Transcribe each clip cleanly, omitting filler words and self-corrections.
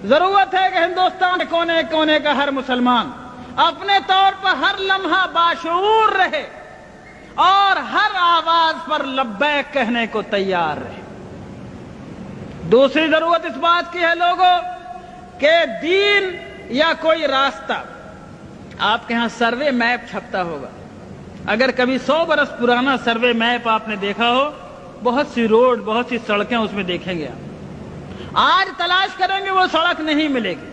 ضرورت ہے کہ ہندوستان کے کونے کونے کا ہر مسلمان اپنے طور پر ہر لمحہ باشعور رہے اور ہر آواز پر لبیک کہنے کو تیار رہے۔ دوسری ضرورت اس بات کی ہے لوگوں کہ دین یا کوئی راستہ، آپ کے ہاں سروے میپ چھپتا ہوگا، اگر کبھی 100 برس پرانا سروے میپ آپ نے دیکھا ہو، بہت سی روڈ، بہت سی سڑکیں اس میں دیکھیں گے آپ۔ آج تلاش کریں گے وہ سڑک نہیں ملے گی،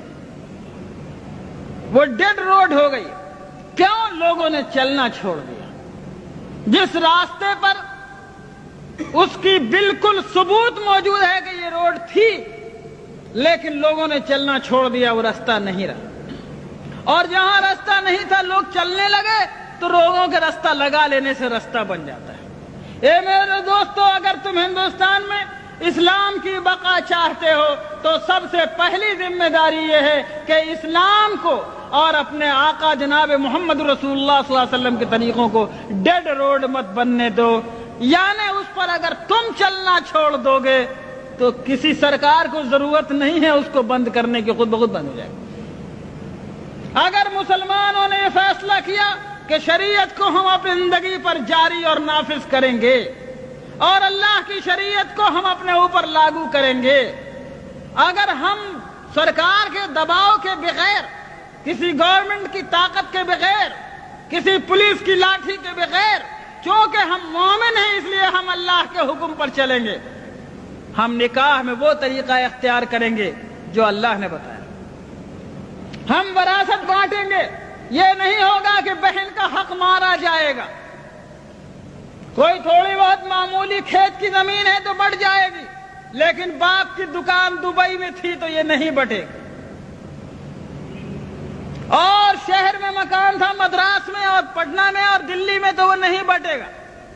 وہ ڈیڈ روڈ ہو گئی۔ کیوں؟ لوگوں نے چلنا چھوڑ دیا۔ جس راستے پر اس کی بالکل ثبوت موجود ہے کہ یہ روڈ تھی، لیکن لوگوں نے چلنا چھوڑ دیا، وہ راستہ نہیں رہا۔ اور جہاں راستہ نہیں تھا لوگ چلنے لگے تو لوگوں کے راستہ لگا لینے سے راستہ بن جاتا ہے۔ اے میرے دوستو، اگر تم ہندوستان میں اسلام کی بقا چاہتے ہو تو سب سے پہلی ذمہ داری یہ ہے کہ اسلام کو اور اپنے آقا جناب محمد رسول اللہ صلی اللہ علیہ وسلم کے طریقوں کو ڈیڈ روڈ مت بننے دو، یعنی اس پر اگر تم چلنا چھوڑ دو گے تو کسی سرکار کو ضرورت نہیں ہے اس کو بند کرنے کی، خود بخود بند ہو جائے گا۔ اگر مسلمانوں نے یہ فیصلہ کیا کہ شریعت کو ہم اپنی زندگی پر جاری اور نافذ کریں گے اور اللہ کی شریعت کو ہم اپنے اوپر لاگو کریں گے، اگر ہم سرکار کے دباؤ کے بغیر، کسی گورنمنٹ کی طاقت کے بغیر، کسی پولیس کی لاٹھی کے بغیر، چونکہ ہم مومن ہیں اس لیے ہم اللہ کے حکم پر چلیں گے، ہم نکاح میں وہ طریقہ اختیار کریں گے جو اللہ نے بتایا، ہم وراثت بانٹیں گے، یہ نہیں ہوگا کہ بہن کا حق مارا جائے گا۔ کوئی تھوڑی بہت معمولی کھیت کی زمین ہے تو بٹ جائے گی، لیکن باپ کی دکان دبئی میں تھی تو یہ نہیں بٹے گی، اور شہر میں مکان تھا مدراس میں اور پٹنہ میں اور دلی میں تو وہ نہیں بٹے گا،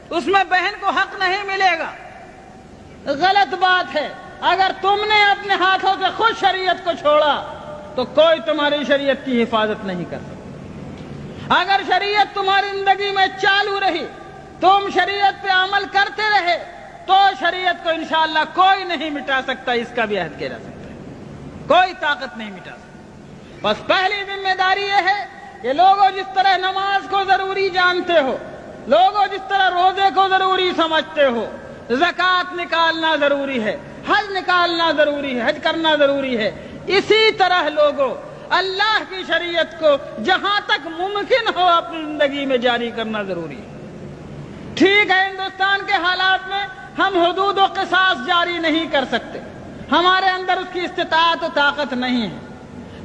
اس میں بہن کو حق نہیں ملے گا۔ غلط بات ہے۔ اگر تم نے اپنے ہاتھوں سے خود شریعت کو چھوڑا تو کوئی تمہاری شریعت کی حفاظت نہیں کر سکتا۔ اگر شریعت تمہاری زندگی میں چالو رہی، تم شریعت پہ عمل کرتے رہے، تو شریعت کو انشاءاللہ کوئی نہیں مٹا سکتا، اس کا بھی عہد کیا جا سکتا ہے، کوئی طاقت نہیں مٹا سکتا۔ بس پہلی ذمہ داری یہ ہے کہ لوگوں جس طرح نماز کو ضروری جانتے ہو، لوگوں جس طرح روزے کو ضروری سمجھتے ہو، زکوٰۃ نکالنا ضروری ہے، حج نکالنا ضروری ہے، حج کرنا ضروری ہے، اسی طرح لوگوں اللہ کی شریعت کو جہاں تک ممکن ہو اپنی زندگی میں جاری کرنا ضروری ہے۔ ٹھیک ہے، ہندوستان کے حالات میں ہم حدود و قصاص جاری نہیں کر سکتے، ہمارے اندر اس کی استطاعت و طاقت نہیں ہے،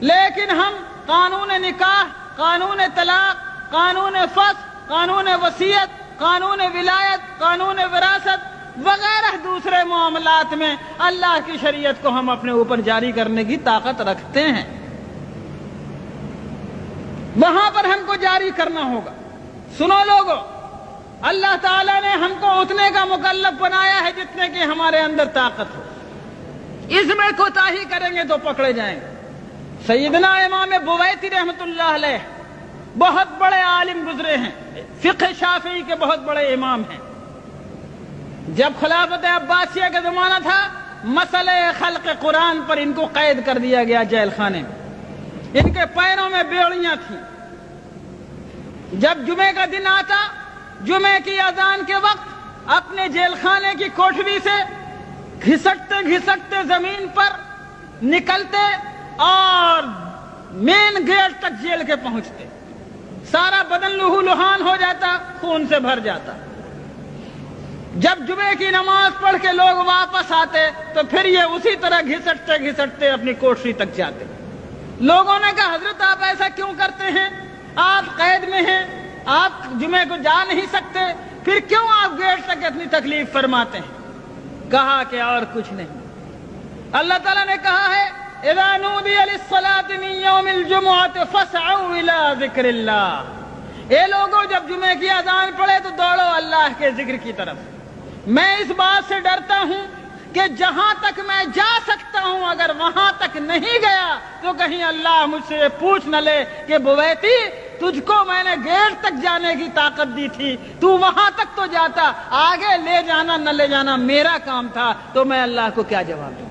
لیکن ہم قانون نکاح، قانون طلاق، قانون فسخ، قانون وصیت، قانون ولایت، قانون وراثت وغیرہ دوسرے معاملات میں اللہ کی شریعت کو ہم اپنے اوپر جاری کرنے کی طاقت رکھتے ہیں، وہاں پر ہم کو جاری کرنا ہوگا۔ سنو لوگوں، اللہ تعالیٰ نے ہم کو اتنے کا مکلف بنایا ہے جتنے کی ہمارے اندر طاقت ہو، اس میں کوتاہی کریں گے تو پکڑے جائیں گے۔ سیدنا امام بویتی رحمت اللہ علیہ بہت بڑے عالم گزرے ہیں، فقہ شافعی کے بہت بڑے امام ہیں۔ جب خلافت عباسیہ کا زمانہ تھا، مسئلہ خلق قرآن پر ان کو قید کر دیا گیا جیل خانے میں، ان کے پیروں میں بیڑیاں تھیں۔ جب جمعے کا دن آتا، جمعے کی اذان کے وقت اپنے جیل خانے کی کوٹھری سے گھسٹتے گھسٹتے زمین پر نکلتے اور مین گیٹ تک جیل کے پہنچتے، سارا بدن لہو لہان ہو جاتا، خون سے بھر جاتا۔ جب جمعے کی نماز پڑھ کے لوگ واپس آتے تو پھر یہ اسی طرح گھسٹتے گھسٹتے اپنی کوٹھری تک جاتے۔ لوگوں نے کہا حضرت آپ ایسا کیوں کرتے ہیں؟ آپ قید میں ہیں، آپ جمعے کو جا نہیں سکتے، پھر کیوں آپ گیٹ تک اپنی تکلیف فرماتے ہیں؟ کہا کہ اور کچھ نہیں، اللہ تعالیٰ نے کہا ہے اذا نودی للصلاة من یوم الجمعة فاسعوا الى ذکر اللہ، اے لوگوں جب جمعے کی اذان پڑھے تو دوڑو اللہ کے ذکر کی طرف۔ میں اس بات سے ڈرتا ہوں کہ جہاں تک میں جا سکتا ہوں اگر وہاں تک نہیں گیا تو کہیں اللہ مجھ سے پوچھ نہ لے کہ بویتی تجھ کو میں نے گیٹ تک جانے کی طاقت دی تھی، تو وہاں تک تو جاتا، آگے لے جانا نہ لے جانا میرا کام تھا، تو میں اللہ کو کیا جواب دوں؟